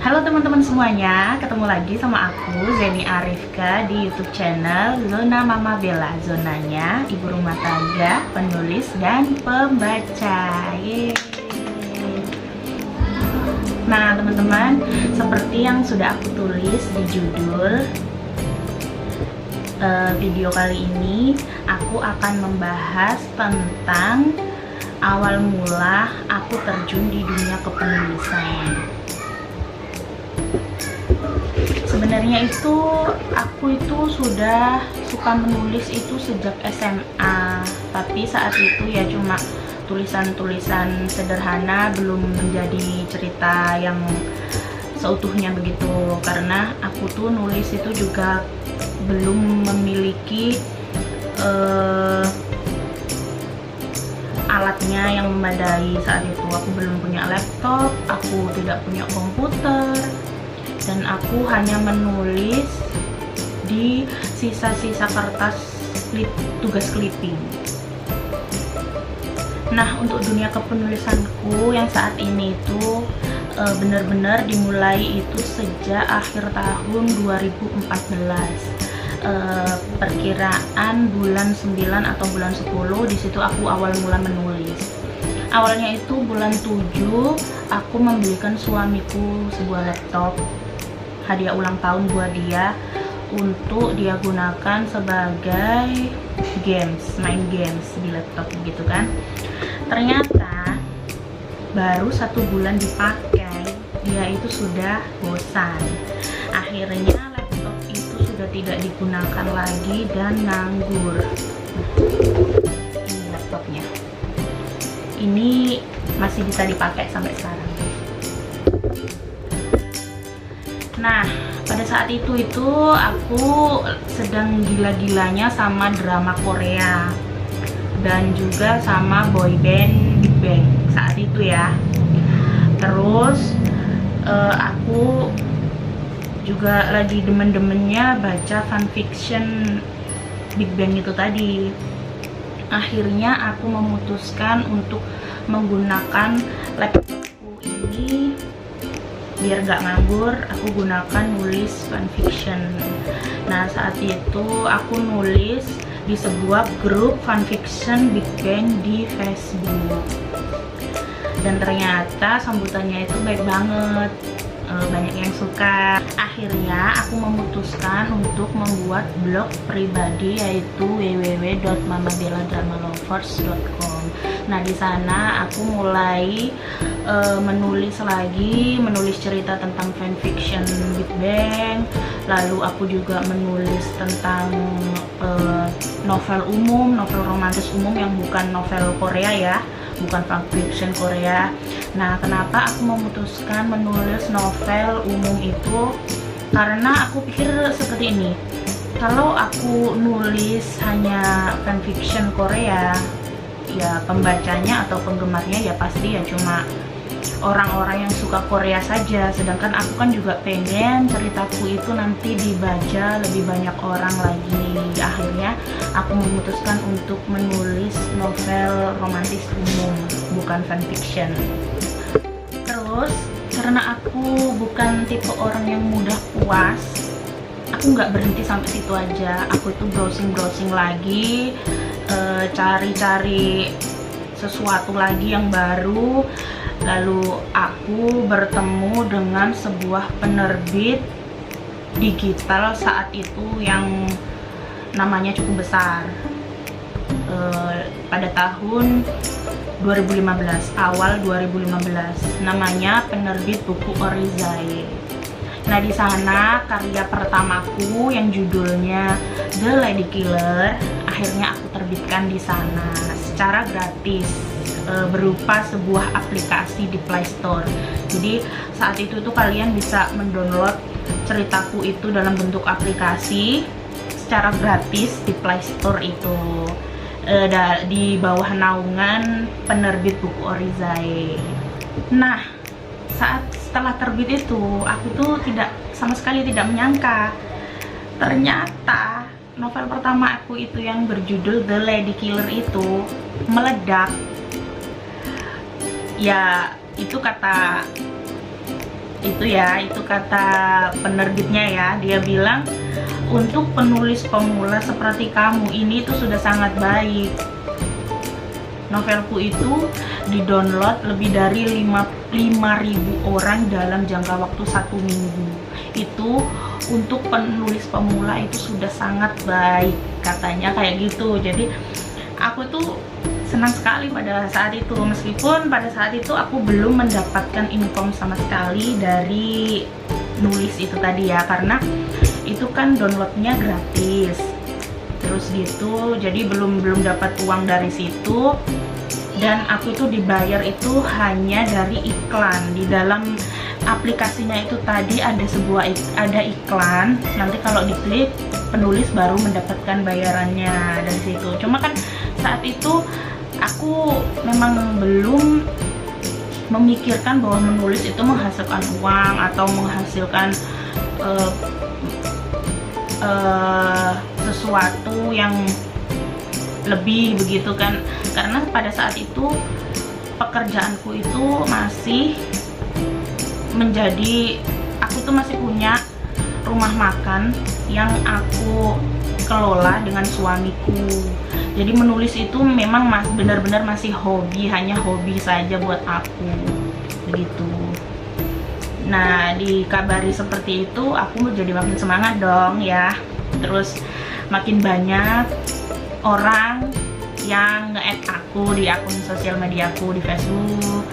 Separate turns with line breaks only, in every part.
Halo teman-teman semuanya, ketemu lagi sama aku Zeni Arifka di YouTube channel Zona Mama Bella. Zonanya ibu rumah tangga, penulis dan pembaca. Yeay. Nah teman-teman, seperti yang sudah aku tulis di judul video kali ini, aku akan membahas tentang awal mula aku terjun di dunia kepenulisan. Sebenarnya itu aku itu sudah suka menulis itu sejak SMA, tapi saat itu ya cuma tulisan-tulisan sederhana, belum menjadi cerita yang seutuhnya begitu, karena aku tuh nulis itu juga belum memiliki alatnya yang memadai. Saat itu aku belum punya laptop, aku tidak punya komputer, dan aku hanya menulis di sisa-sisa kertas tugas clipping. Nah, untuk dunia kepenulisanku yang saat ini itu benar-benar dimulai itu sejak akhir tahun 2014. Perkiraan bulan 9 atau bulan 10, di situ aku awal mula menulis. Awalnya itu bulan 7 aku membelikan suamiku sebuah laptop hadiah ulang tahun buat dia, untuk dia gunakan sebagai main games di laptop gitu kan. Ternyata baru 1 bulan dipakai, dia itu sudah bosan. Akhirnya laptop itu sudah tidak digunakan lagi dan nganggur. Ini laptopnya, ini masih bisa dipakai sampai sekarang. Nah, pada saat itu aku sedang gila-gilanya sama drama Korea dan juga sama boyband Big Bang saat itu ya. Terus aku juga lagi demen-demennya baca fanfiction Big Bang itu tadi. Akhirnya aku memutuskan untuk menggunakan laptopku ini biar gak nganggur, aku gunakan nulis fanfiction. Nah, saat itu aku nulis di sebuah grup fanfiction Big Bang di Facebook, dan ternyata sambutannya itu baik banget, banyak yang suka. Akhirnya aku memutuskan untuk membuat blog pribadi, yaitu www.mamabelladramaloverss.com. Nah, di sana aku mulai menulis cerita tentang fanfiction Big Bang. Lalu aku juga menulis tentang novel romantis umum yang bukan novel Korea ya, bukan fanfiction Korea. Nah, kenapa aku memutuskan menulis novel umum itu? Karena aku pikir seperti ini, kalau aku nulis hanya fanfiction Korea, ya pembacanya atau penggemarnya ya pasti ya cuma orang-orang yang suka Korea saja. Sedangkan aku kan juga pengen ceritaku itu nanti dibaca lebih banyak orang lagi. Akhirnya aku memutuskan untuk menulis novel romantis umum, bukan fanfiction. Terus karena aku bukan tipe orang yang mudah puas, aku nggak berhenti sampai situ aja. Aku tuh browsing lagi, cari-cari sesuatu lagi yang baru. Lalu aku bertemu dengan sebuah penerbit digital saat itu yang namanya cukup besar, pada tahun 2015, awal 2015, namanya penerbit buku Orizai. Nah, di sana karya pertamaku yang judulnya The Lady Killer akhirnya aku terbitkan di sana secara gratis, berupa sebuah aplikasi di Play Store. Jadi saat itu tuh kalian bisa mendownload ceritaku itu dalam bentuk aplikasi secara gratis di Play Store itu, di bawah naungan penerbit buku Orizai. Nah, setelah terbit itu, aku tuh sama sekali tidak menyangka, ternyata novel pertama aku itu yang berjudul The Lady Killer itu meledak. Ya, itu kata itu ya, itu kata penerbitnya ya. Dia bilang untuk penulis pemula seperti kamu ini tuh sudah sangat baik. Novelku itu di-download lebih dari 5.000 orang dalam jangka waktu 1 minggu. Itu untuk penulis pemula itu sudah sangat baik, katanya kayak gitu. Jadi aku tuh senang sekali pada saat itu, meskipun pada saat itu aku belum mendapatkan income sama sekali dari nulis itu tadi ya, karena itu kan downloadnya gratis terus gitu, jadi belum dapat uang dari situ. Dan aku tuh dibayar itu hanya dari iklan. Di dalam aplikasinya itu tadi ada iklan, nanti kalau diklik penulis baru mendapatkan bayarannya dari situ. Cuma kan saat itu aku memang belum memikirkan bahwa menulis itu menghasilkan uang atau menghasilkan sesuatu yang lebih begitu kan, karena pada saat itu pekerjaanku itu masih menjadi, aku tuh masih punya rumah makan yang aku kelola dengan suamiku. Jadi menulis itu memang benar-benar masih hobi, hanya hobi saja buat aku begitu. Nah, dikabari seperti itu, aku jadi makin semangat dong ya. Terus makin banyak orang yang nge-add aku di akun sosial mediaku di Facebook,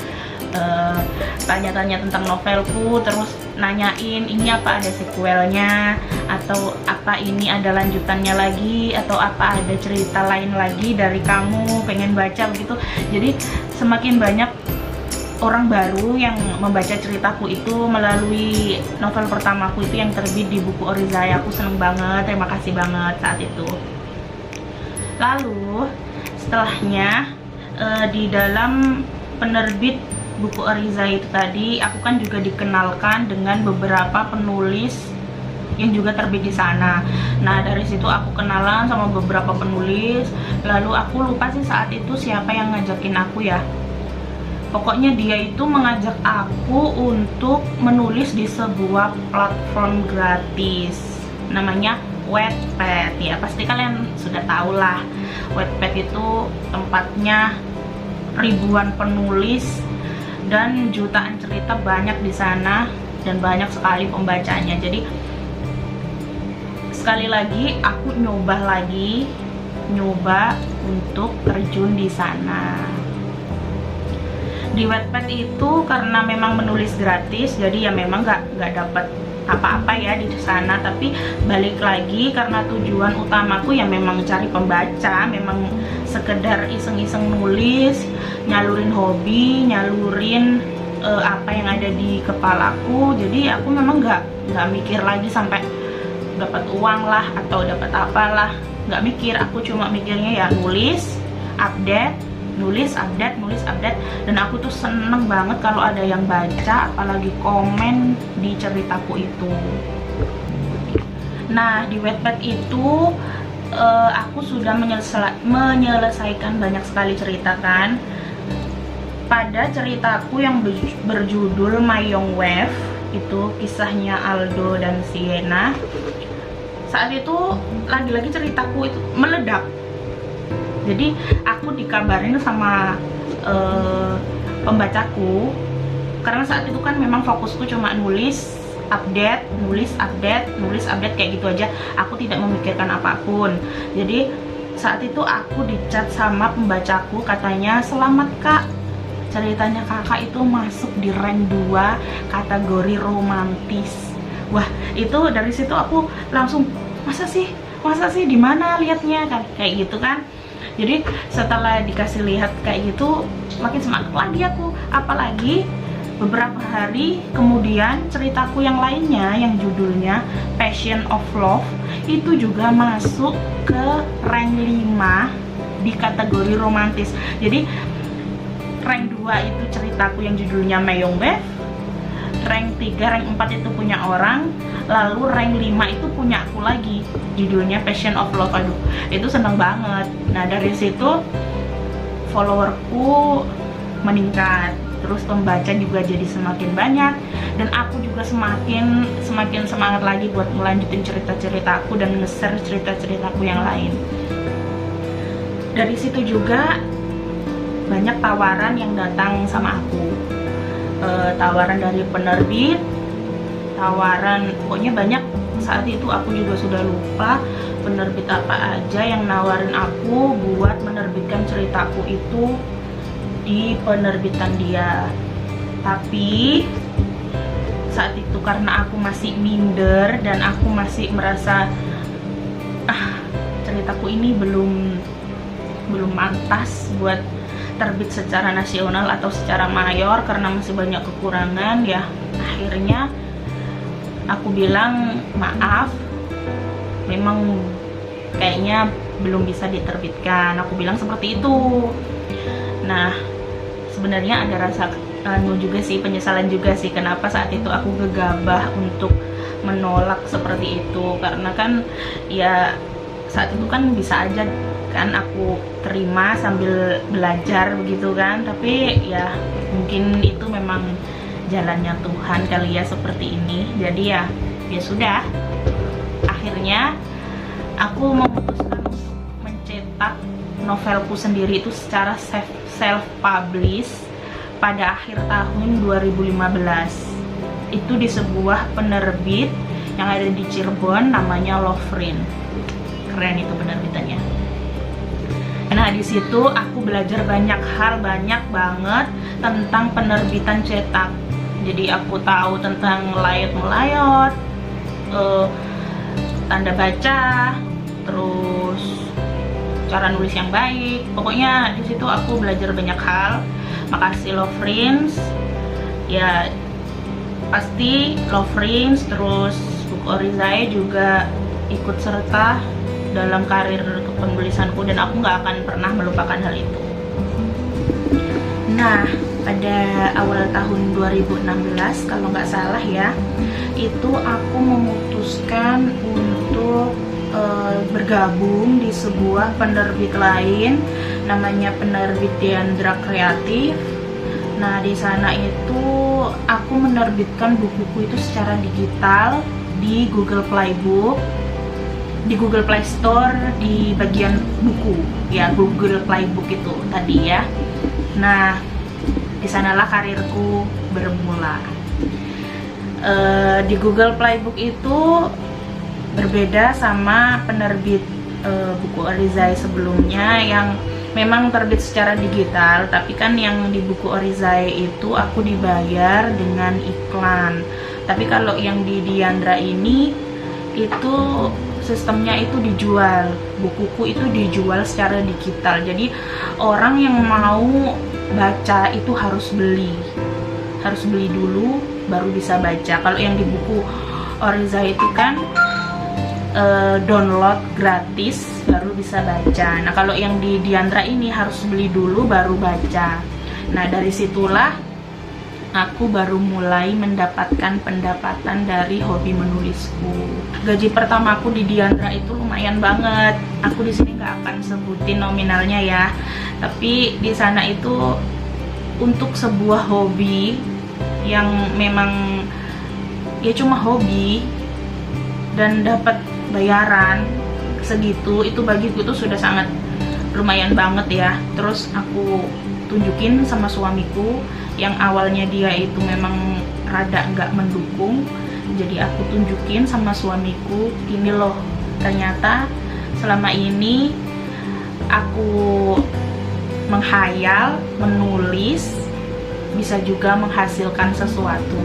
tanya-tanya tentang novelku, terus nanyain ini apa ada sequelnya, atau apa ini ada lanjutannya lagi, atau apa ada cerita lain lagi dari kamu, pengen baca begitu. Jadi semakin banyak orang baru yang membaca ceritaku itu melalui novel pertamaku itu yang terbit di buku Orizaya. Aku seneng banget, terima kasih banget saat itu. Lalu setelahnya di dalam penerbit buku Orizaya itu tadi, aku kan juga dikenalkan dengan beberapa penulis yang juga terbit di sana. Nah, dari situ aku kenalan sama beberapa penulis. Lalu aku lupa sih saat itu siapa yang ngajakin aku ya. Pokoknya dia itu mengajak aku untuk menulis di sebuah platform gratis, namanya Wattpad. Ya pasti kalian sudah tahu lah, Wattpad itu tempatnya ribuan penulis dan jutaan cerita banyak di sana, dan banyak sekali pembacanya. Jadi sekali lagi aku nyoba untuk terjun di sana. Di Wattpad itu karena memang menulis gratis, jadi ya memang nggak dapat apa-apa ya di sana. Tapi balik lagi, karena tujuan utamaku ya memang cari pembaca, memang sekedar iseng-iseng nulis, nyalurin hobi, nyalurin apa yang ada di kepalaku. Jadi aku memang nggak mikir lagi sampai dapat uang lah atau dapat apalah, nggak mikir. Aku cuma mikirnya ya nulis, update, nulis, update. Dan aku tuh seneng banget kalau ada yang baca, apalagi komen di ceritaku itu. Nah, di Wattpad itu aku sudah menyelesaikan banyak sekali cerita kan. Pada ceritaku yang berjudul Mayong Wave, itu kisahnya Aldo dan Sienna, saat itu lagi-lagi ceritaku itu meledak. Jadi aku dikabarin sama pembacaku, karena saat itu kan memang fokusku cuma nulis, update kayak gitu aja. Aku tidak memikirkan apapun. Jadi saat itu aku dicat sama pembacaku, katanya, "Selamat Kak, ceritanya kakak itu masuk di rank 2 kategori romantis." Wah, itu dari situ aku langsung, masa sih di mana lihatnya kan, kayak gitu kan. Jadi setelah dikasih lihat kayak gitu, makin semangat lagi aku. Apalagi beberapa hari kemudian ceritaku yang lainnya yang judulnya Passion of Love itu juga masuk ke rank 5 di kategori romantis. Jadi rank 2 itu ceritaku yang judulnya Mayong Wave, rank 3, rank 4 itu punya orang, lalu rank 5 itu punya aku lagi, judulnya Passion of Love. Aduh, itu seneng banget. Nah, dari situ followerku meningkat, terus pembaca juga jadi semakin banyak, dan aku juga semakin semangat lagi buat melanjutin cerita-ceritaku dan nge-share cerita-ceritaku yang lain. Dari situ juga banyak tawaran yang datang sama aku, tawaran dari penerbit, tawaran, pokoknya banyak. Saat itu aku juga sudah lupa penerbit apa aja yang nawarin aku buat menerbitkan ceritaku itu di penerbitan dia. Tapi saat itu karena aku masih minder dan aku masih merasa ceritaku ini belum pantas buat terbit secara nasional atau secara mayor karena masih banyak kekurangan, ya akhirnya aku bilang maaf, memang kayaknya belum bisa diterbitkan. Aku bilang seperti itu. Nah, sebenarnya ada rasa juga sih, penyesalan juga sih kenapa saat itu aku gegabah untuk menolak seperti itu, karena kan ya saat itu kan bisa aja kan aku terima sambil belajar begitu kan, tapi ya mungkin itu memang jalannya Tuhan kali ya seperti ini. Jadi ya sudah, akhirnya aku memutuskan untuk mencetak novelku sendiri itu secara self publish pada akhir tahun 2015. Itu di sebuah penerbit yang ada di Cirebon namanya Lovrin. Keren itu penerbitannya. Nah, di situ aku belajar banyak hal, banyak banget tentang penerbitan cetak. Jadi aku tahu tentang layot melayot, tanda baca, terus cara nulis yang baik. Pokoknya di situ aku belajar banyak hal. Makasih Lovrin, ya pasti Lovrin, terus Buku Orizai juga ikut serta dalam karir penulisanku dan aku nggak akan pernah melupakan hal itu. Nah, pada awal tahun 2016 kalau nggak salah ya, itu aku memutuskan untuk bergabung di sebuah penerbit lain, namanya penerbit Diandra Kreatif. Nah, di sana itu aku menerbitkan bukuku itu secara digital di Google Playbook, di Google Play Store, di bagian buku ya, Google Playbook itu tadi ya. Nah, di sanalah karirku bermula. Di Google Playbook itu berbeda sama penerbit Buku Orizai sebelumnya yang memang terbit secara digital, tapi kan yang di Buku Orizai itu aku dibayar dengan iklan. Tapi kalau yang di Diandra ini itu sistemnya itu dijual, bukuku itu dijual secara digital. Jadi orang yang mau baca itu harus beli dulu baru bisa baca. Kalau yang di Buku Orizai itu kan download gratis baru bisa baca. Nah, kalau yang di Diandra ini harus beli dulu baru baca. Nah, dari situlah aku baru mulai mendapatkan pendapatan dari hobi menulisku. Gaji pertamaku di Diandra itu lumayan banget. Aku di sini nggak akan sebutin nominalnya ya. Tapi di sana itu untuk sebuah hobi yang memang ya cuma hobi dan dapat bayaran segitu, itu bagiku itu sudah sangat lumayan banget ya. Terus aku tunjukin sama suamiku, yang awalnya dia itu memang rada nggak mendukung, jadi aku tunjukin sama suamiku, ini loh ternyata selama ini aku menghayal, menulis bisa juga menghasilkan sesuatu.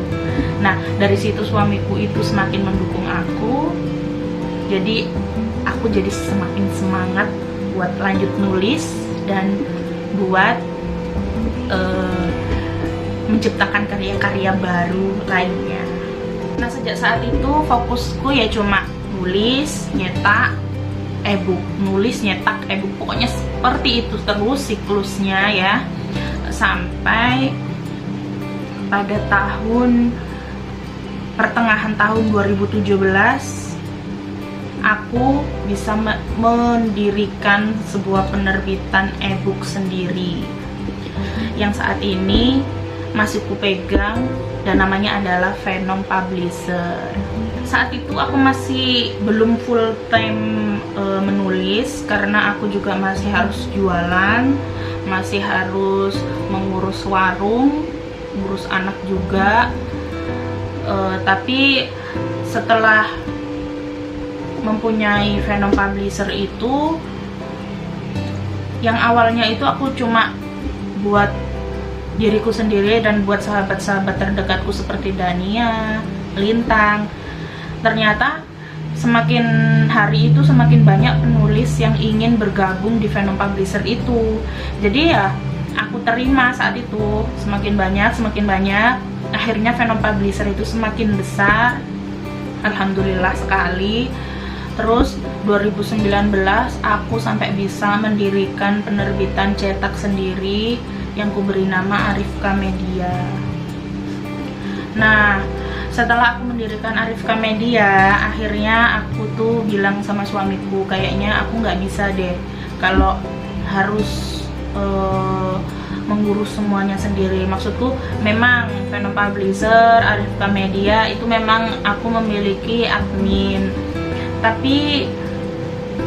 Nah, dari situ suamiku itu semakin mendukung aku, jadi aku jadi semakin semangat buat lanjut nulis dan buat menciptakan karya-karya baru lainnya. Nah, sejak saat itu fokusku ya cuma nulis, nyetak e-book, nulis, nyetak e-book, pokoknya seperti itu terus siklusnya ya, sampai pada pertengahan tahun 2017 aku bisa mendirikan sebuah penerbitan e-book sendiri yang saat ini masih kupegang, dan namanya adalah Venom Publisher. Saat itu aku masih belum full time menulis karena aku juga masih harus jualan, masih harus mengurus warung, ngurus anak juga. Tapi setelah mempunyai Venom Publisher itu, yang awalnya itu aku cuma buat diriku sendiri dan buat sahabat-sahabat terdekatku seperti Dania, Lintang. Ternyata semakin hari itu semakin banyak penulis yang ingin bergabung di Venom Publisher itu. Jadi ya aku terima saat itu, semakin banyak. Akhirnya Venom Publisher itu semakin besar, alhamdulillah sekali. Terus 2019 aku sampai bisa mendirikan penerbitan cetak sendiri yang kuberi nama Arifka Media. Nah, setelah aku mendirikan Arifka Media, akhirnya aku tuh bilang sama suamiku, kayaknya aku nggak bisa deh kalau harus mengurus semuanya sendiri. Maksudku memang Venom Publisher, Arifka Media itu memang aku memiliki admin, tapi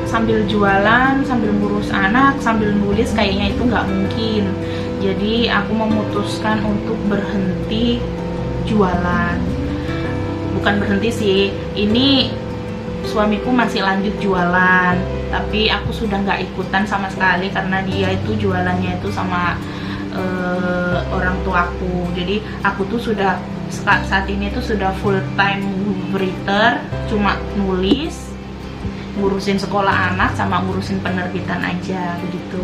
sambil jualan, sambil ngurus anak, sambil nulis kayaknya itu nggak mungkin. Jadi aku memutuskan untuk berhenti jualan. Bukan berhenti sih, ini suamiku masih lanjut jualan, tapi aku sudah nggak ikutan sama sekali karena dia itu jualannya itu sama orang tuaku. Jadi aku tuh sudah saat ini tuh sudah full time writer, cuma nulis, ngurusin sekolah anak sama ngurusin penerbitan aja begitu.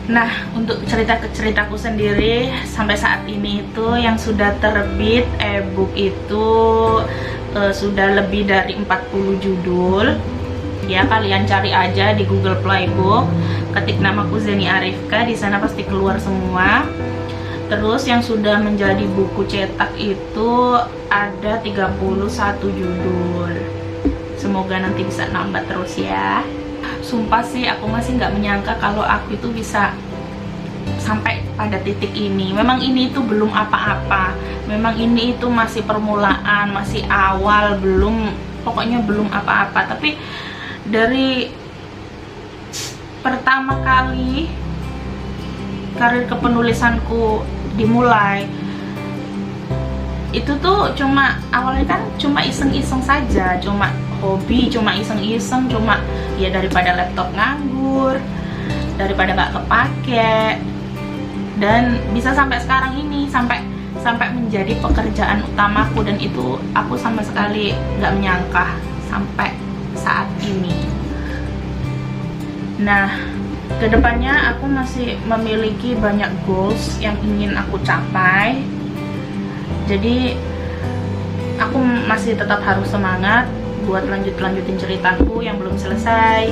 Nah, untuk ceritaku sendiri sampai saat ini itu yang sudah terbit ebook itu sudah lebih dari 40 judul. Ya, kalian cari aja di Google Playbook, ketik namaku Zeni Arifka, di sana pasti keluar semua. Terus yang sudah menjadi buku cetak itu ada 31 judul. Semoga nanti bisa nambah terus ya. Sumpah sih aku masih nggak menyangka kalau aku itu bisa sampai pada titik ini. Memang ini itu belum apa-apa. Memang ini itu masih permulaan, masih awal, pokoknya belum apa-apa. Tapi dari pertama kali karir kepenulisanku dimulai, itu tuh cuma awalnya kan cuma iseng-iseng saja, cuma hobi, cuma iseng-iseng, cuma ya daripada laptop nganggur, daripada nggak kepake, dan bisa sampai sekarang ini, sampai menjadi pekerjaan utamaku, dan itu aku sama sekali nggak menyangka sampai saat ini. Nah, kedepannya aku masih memiliki banyak goals yang ingin aku capai. Jadi aku masih tetap harus semangat buat lanjutin ceritaku yang belum selesai,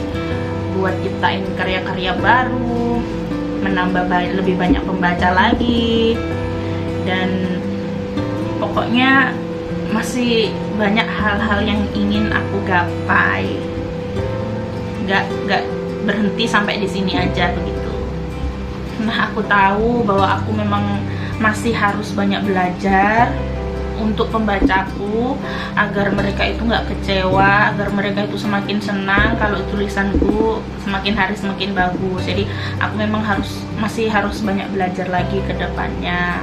buat ciptain karya-karya baru, menambah lebih banyak pembaca lagi, dan pokoknya masih banyak hal-hal yang ingin aku gapai. Gak berhenti sampai di sini aja begitu. Nah, aku tahu bahwa aku memang masih harus banyak belajar untuk pembacaku, agar mereka itu nggak kecewa, agar mereka itu semakin senang kalau tulisanku semakin hari semakin bagus. Jadi aku memang masih harus banyak belajar lagi ke depannya.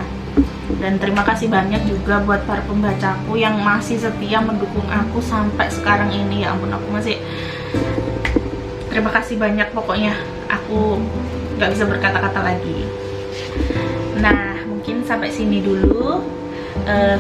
Dan terima kasih banyak juga buat para pembacaku yang masih setia mendukung aku sampai sekarang ini. Ya ampun, aku masih terima kasih banyak, pokoknya aku nggak bisa berkata-kata lagi. Nah, mungkin sampai sini dulu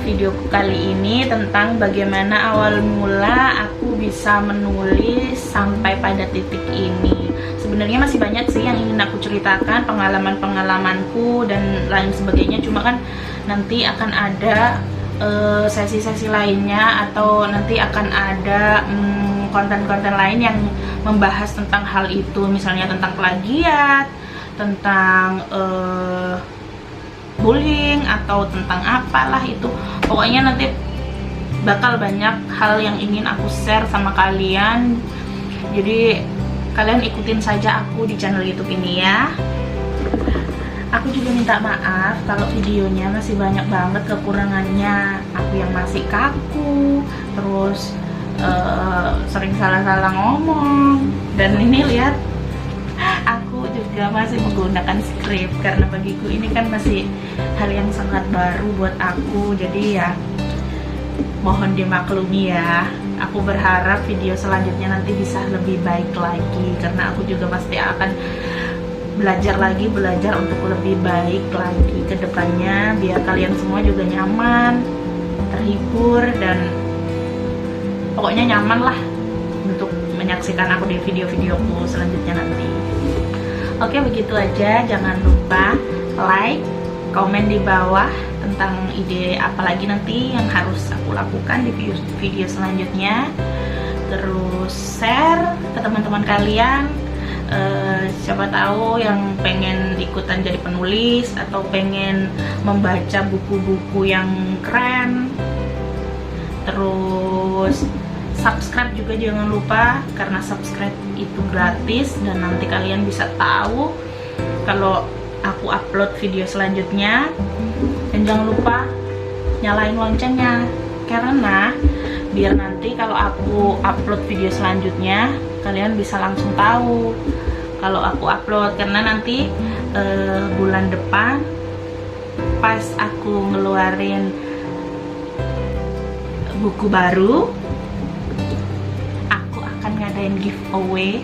videoku kali ini tentang bagaimana awal mula aku bisa menulis sampai pada titik ini. Sebenarnya masih banyak sih yang ingin aku ceritakan, pengalaman-pengalamanku dan lain sebagainya, cuma kan nanti akan ada sesi-sesi lainnya, atau nanti akan ada konten-konten lain yang membahas tentang hal itu, misalnya tentang plagiat, tentang bullying, atau tentang apalah itu. Pokoknya nanti bakal banyak hal yang ingin aku share sama kalian. Jadi kalian ikutin saja aku di channel YouTube ini ya. Aku juga minta maaf kalau videonya masih banyak banget kekurangannya. Aku yang masih kaku, terus sering salah-salah ngomong. Dan ini lihat, aku juga masih menggunakan skrip karena bagiku ini kan masih hal yang sangat baru buat aku. Jadi ya mohon dimaklumi ya. Aku berharap video selanjutnya nanti bisa lebih baik lagi, karena aku juga pasti akan belajar untuk lebih baik lagi ke depannya, biar kalian semua juga nyaman, terhibur, dan pokoknya nyaman lah untuk menyaksikan aku di video-videoku selanjutnya nanti. Oke, begitu aja. Jangan lupa like, komen di bawah tentang ide apalagi nanti yang harus aku lakukan di video selanjutnya. Terus share ke teman-teman kalian, siapa tahu yang pengen ikutan jadi penulis atau pengen membaca buku-buku yang keren. Terus subscribe juga jangan lupa, karena subscribe itu gratis dan nanti kalian bisa tahu kalau aku upload video selanjutnya. Dan jangan lupa nyalain loncengnya, karena biar nanti kalau aku upload video selanjutnya kalian bisa langsung tahu kalau aku upload. Karena nanti bulan depan pas aku ngeluarin buku baru, aku akan ngadain giveaway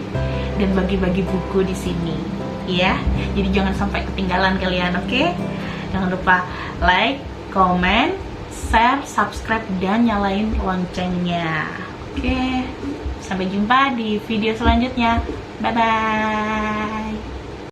dan bagi-bagi buku di sini ya. Jadi jangan sampai ketinggalan kalian, oke? Jangan lupa like, comment, share, subscribe, dan nyalain loncengnya. Oke, sampai jumpa di video selanjutnya. Bye bye.